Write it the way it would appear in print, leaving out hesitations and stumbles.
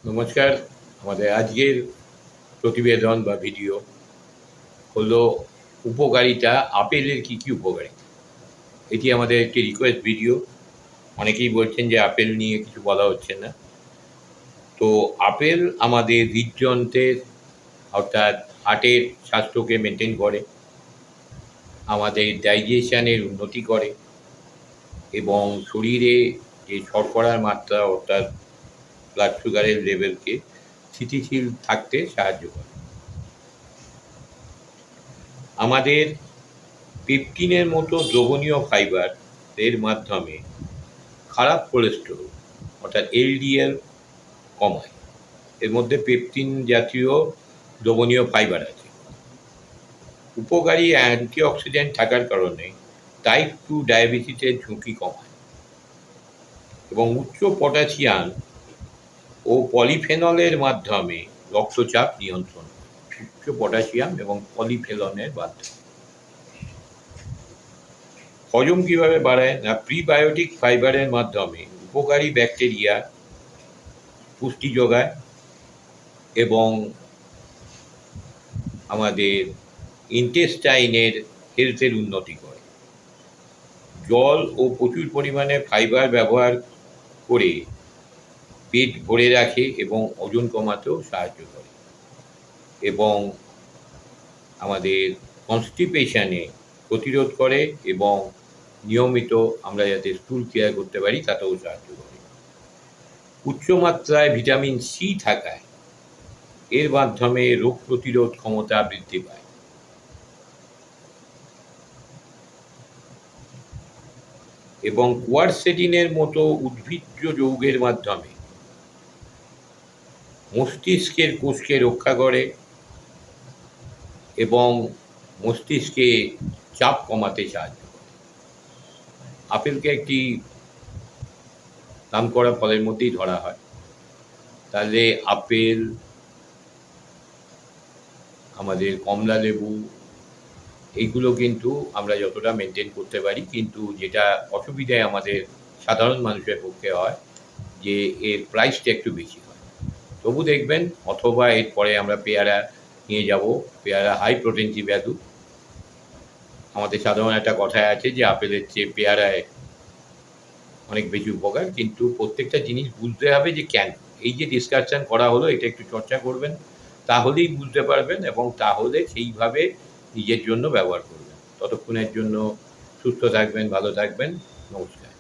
নমস্কার। আমাদের আজকের প্রতিবেদন বা ভিডিও হলো উপকারিতা, আপেলের কী, কী উপকারিতা। এটি আমাদের একটি রিকোয়েস্ট ভিডিও। অনেকেই বলছেন যে আপেল নিয়ে কিছু বলা হচ্ছে না। তো আপেল আমাদের হৃদযন্ত্রের অর্থাৎ হার্টের স্বাস্থ্যকে মেনটেন করে, আমাদের ডাইজেশনের উন্নতি করে এবং শরীরে যে শর্করার মাত্রা অর্থাৎ ব্লাড সুগারের লেভেলকে স্থিতিশীল থাকতে সাহায্য করে। আমাদের পেপটিনের মতো দ্রবণীয় ফাইবার এর মাধ্যমে খারাপ কোলেস্টেরল অর্থাৎ এলডিএল কমায়। এর মধ্যে পেপটিন জাতীয় দ্রবণীয় ফাইবার আছে। উপকারী অ্যান্টিঅক্সিডেন্ট থাকার কারণে টাইপ 2 ডায়াবেটিসের ঝুঁকি কমায় এবং উচ্চ পটাশিয়াম ও পলিফেনলের মাধ্যমে রক্তচাপ নিয়ন্ত্রণ করে। উচ্চ পটাশিয়াম এবং পলিফেনলের মাধ্যমে হজম কীভাবে বাড়ায় না, প্রিবায়োটিক ফাইবারের মাধ্যমে উপকারী ব্যাকটেরিয়া পুষ্টি যোগায় এবং আমাদের ইন্টেস্টাইনের হেলথের উন্নতি করে। জল ও প্রচুর পরিমাণে ফাইবার ব্যবহার করে পেট ভরে রাখে এবং ওজন কমাতেও সাহায্য করে এবং আমাদের কনস্টিপেশনে প্রতিরোধ করে এবং নিয়মিত আমরা যাতে স্টুল ক্লিয়ার করতে পারি তাতেও সাহায্য করে। উচ্চমাত্রায় ভিটামিন সি থাকায় এর মাধ্যমে রোগ প্রতিরোধ ক্ষমতা বৃদ্ধি পায় এবং কোয়ারসেটিনের মতো উদ্ভিজ্জ যৌগের মাধ্যমে মস্তিষ্কের কোষকে রক্ষা করে এবং মস্তিষ্কে চাপ কমাতে সাহায্য করে। আপেলকে একটি নামকরা ফলের মধ্যেই ধরা হয়। তাহলে আপেল, আমাদের কমলা লেবু, এইগুলো কিন্তু আমরা যতটা মেনটেন করতে পারি, কিন্তু যেটা অসুবিধায় আমাদের সাধারণ মানুষের পক্ষে হয় যে এর প্রাইসটা একটু বেশি হয়। তবু দেখবেন, অথবা এরপরে আমরা পেয়ারা নিয়ে যাব। পেয়ারা হাই প্রোটিন ভ্যালু। আমাদের সাধারণ একটা কথায় আছে যে আপেলের চেয়ে পেয়ারায় অনেক বেশি উপকার, কিন্তু প্রত্যেকটা জিনিস বুঝতে হবে যে কেন। এই যে ডিসকাশন করা হলো, এটা একটু চর্চা করবেন, তাহলেই বুঝতে পারবেন এবং তাহলে সেইভাবে নিজের জন্য ব্যবহার করবেন। ততক্ষণের জন্য সুস্থ থাকবেন, ভালো থাকবেন। নমস্কার।